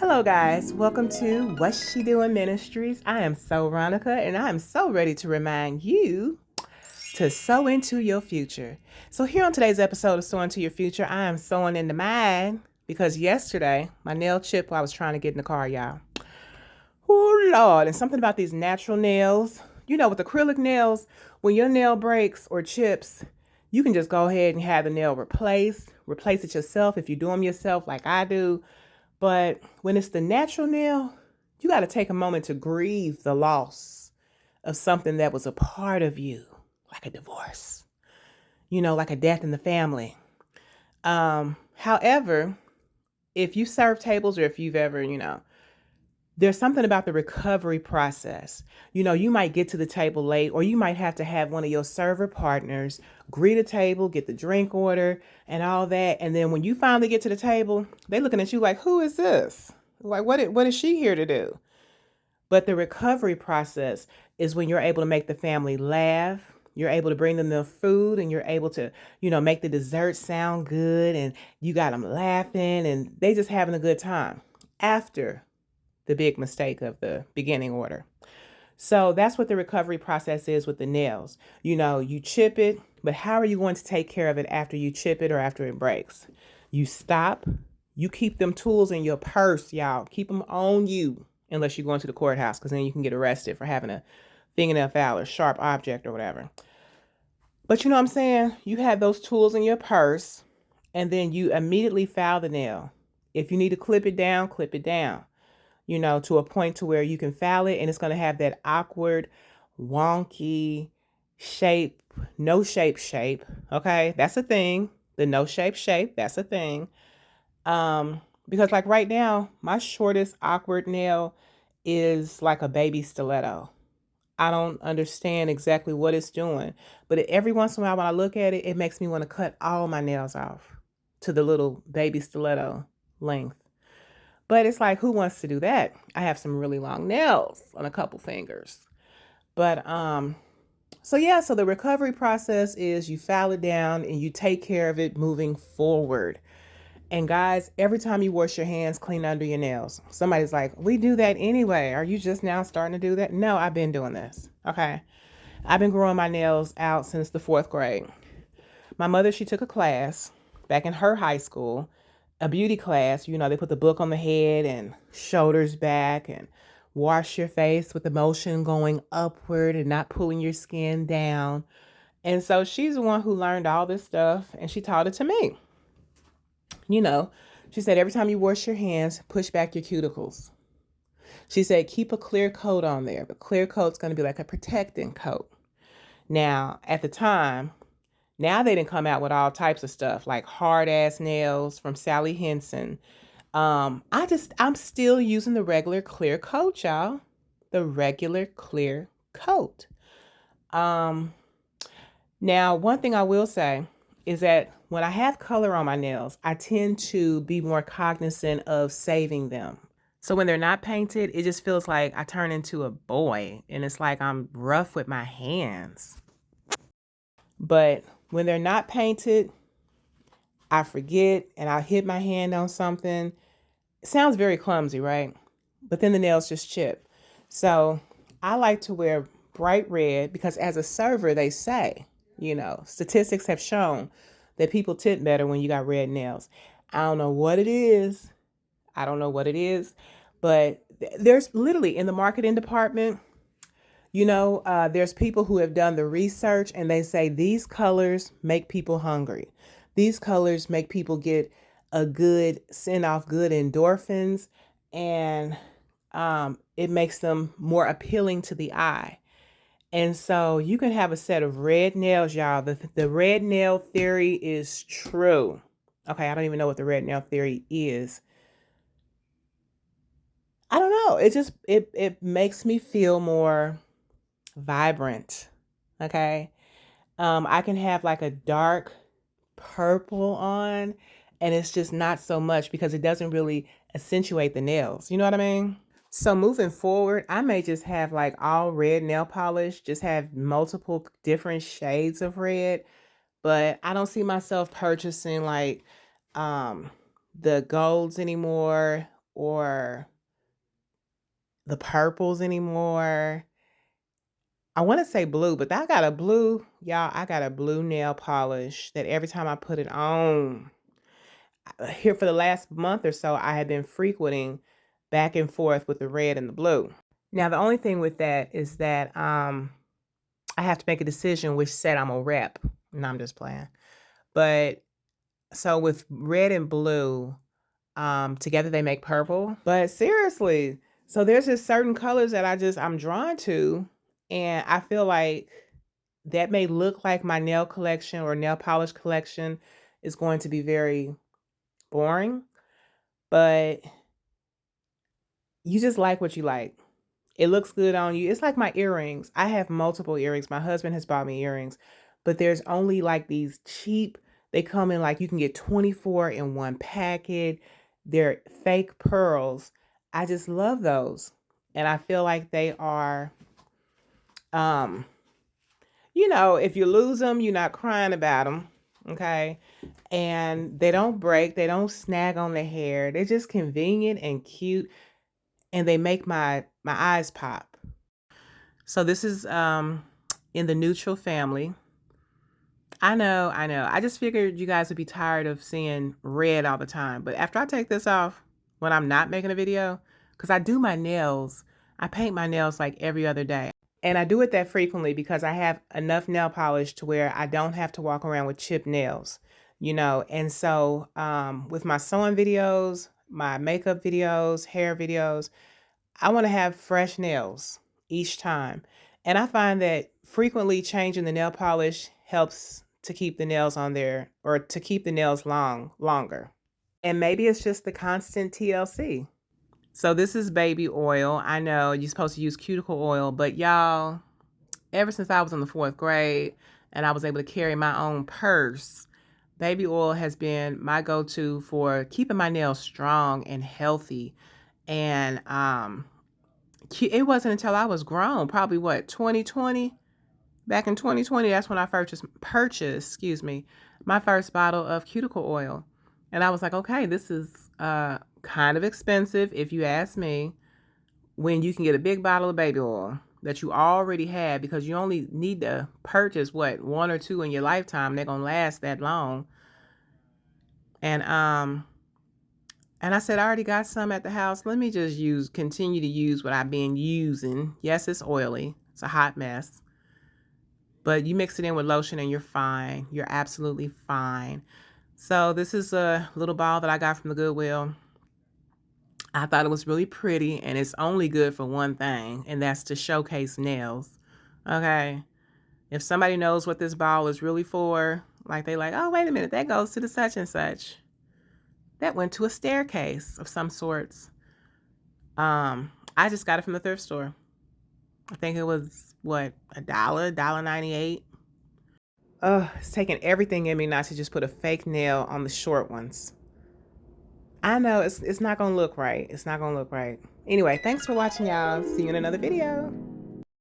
Hello, guys. Welcome to What's She Doing Ministries. I am so Ronica, and I am so ready to remind you to sow into your future. So, here on today's episode of Sow Into Your Future, I am sowing into mine because yesterday my nail chipped while I was trying to get in the car, y'all. Oh, Lord. And something about these natural nails, with acrylic nails, when your nail breaks or chips, you can just go ahead and have the nail replaced, replace it yourself if you do them yourself, like I do. But when it's the natural nail, you got to take a moment to grieve the loss of something that was a part of you, like a divorce, like a death in the family. However, if you serve tables or if you've ever, there's something about the recovery process. You might get to the table late, or you might have to have one of your server partners greet a table, get the drink order, and all that. And then when you finally get to the table, they looking at you like, "Who is this? Like, what is she here to do?" But the recovery process is when you're able to make the family laugh. You're able to bring them the food, and you're able to, make the dessert sound good, and you got them laughing, and they just having a good time after the big mistake of the beginning order. So that's what the recovery process is with the nails. You chip it, but how are you going to take care of it after you chip it or after it breaks? You stop. You keep them tools in your purse, y'all. Keep them on you unless you're going to the courthouse, because then you can get arrested for having a fingernail file or sharp object or whatever. But you know what I'm saying? You have those tools in your purse, and then you immediately file the nail. If you need to clip it down, clip it down, to a point to where you can file it and it's going to have that awkward, wonky shape, no shape. Okay. That's a thing. The no shape, that's a thing. Because like right now, my shortest awkward nail is like a baby stiletto. I don't understand exactly what it's doing, but every once in a while when I look at it, it makes me want to cut all my nails off to the little baby stiletto length. But it's like, who wants to do that? I have some really long nails on a couple fingers. But so the recovery process is you file it down and you take care of it moving forward. And guys, every time you wash your hands, clean under your nails. Somebody's like, "We do that anyway. Are you just now starting to do that?" No, I've been doing this. Okay. I've been growing my nails out since the 4th grade. My mother, she took a class back in her high school, a beauty class. They put the book on the head and shoulders back and wash your face with the motion going upward and not pulling your skin down. And so she's the one who learned all this stuff, and she taught it to me. You know, she said, every time you wash your hands, push back your cuticles. She said, keep a clear coat on there, but clear coat's going to be like a protecting coat. Now, at the time, now they didn't come out with all types of stuff like hard ass nails from Sally Henson. I'm still using the regular clear coat, y'all. The regular clear coat. Um, Now, one thing I will say is that when I have color on my nails, I tend to be more cognizant of saving them. So when they're not painted, it just feels like I turn into a boy and it's like I'm rough with my hands. But when they're not painted, I forget and I hit my hand on something. It sounds very clumsy, right? But then the nails just chip. So I like to wear bright red because as a server, they say, statistics have shown that people tip better when you got red nails. I don't know what it is. I don't know what it is, but there's literally in the marketing department, there's people who have done the research and they say these colors make people hungry. These colors make people get a good send off good endorphins, and it makes them more appealing to the eye. And so you can have a set of red nails, y'all. The red nail theory is true. Okay, I don't even know what the red nail theory is. I don't know. It makes me feel more vibrant. Okay. I can have like a dark purple on, and it's just not so much because it doesn't really accentuate the nails. You know what I mean? So moving forward, I may just have like all red nail polish, just have multiple different shades of red, but I don't see myself purchasing like um the golds anymore or the purples anymore. I wanna say blue, but I got a blue y'all, I got a blue nail polish that every time I put it on here for the last month or so, I have been frequenting back and forth with the red and the blue. Now, the only thing with that is that, I have to make a decision which set I'm gonna rep. No, I'm just playing. But so with red and blue, together they make purple. But seriously, so there's just certain colors that I'm drawn to, and I feel like that may look like my nail collection or nail polish collection is going to be very boring, but you just like what you like. It looks good on you. It's like my earrings. I have multiple earrings. My husband has bought me earrings, but there's only like these cheap, they come in like you can get 24 in one packet. They're fake pearls. I just love those. And I feel like they are, um, if you lose them, you're not crying about them. Okay. And they don't break, they don't snag on the hair. They're just convenient and cute, and they make my eyes pop. So this is in the neutral family. I know, I know. I just figured you guys would be tired of seeing red all the time. But after I take this off, when I'm not making a video, because I do my nails, I paint my nails like every other day. And I do it that frequently because I have enough nail polish to where I don't have to walk around with chipped nails, And so with my sewing videos, my makeup videos, hair videos, I want to have fresh nails each time. And I find that frequently changing the nail polish helps to keep the nails on there, or to keep the nails longer. And maybe it's just the constant TLC. So this is baby oil. I know you're supposed to use cuticle oil, but y'all, ever since I was in the 4th grade and I was able to carry my own purse, baby oil has been my go-to for keeping my nails strong and healthy. And it wasn't until I was grown, probably what, 2020? Back in 2020, that's when I purchased, excuse me, my first bottle of cuticle oil. And I was like, okay, this is kind of expensive if you ask me, when you can get a big bottle of baby oil that you already have, because you only need to purchase what, 1 or 2 in your lifetime. They're gonna last that long. And I said, I already got some at the house. Let me just continue to use what I've been using. Yes, it's oily. It's a hot mess. But you mix it in with lotion and you're fine. You're absolutely fine. So this is a little ball that I got from the Goodwill. I thought it was really pretty, and it's only good for one thing, and that's to showcase nails. Okay? If somebody knows what this ball is really for, like they like, oh, wait a minute, that goes to the such and such. That went to a staircase of some sorts. I just got it from the thrift store. I think it was what, $1.98. It's taking everything in me not to just put a fake nail on the short ones. I know it's not gonna look right. It's not gonna look right. Anyway, thanks for watching, y'all. See you in another video.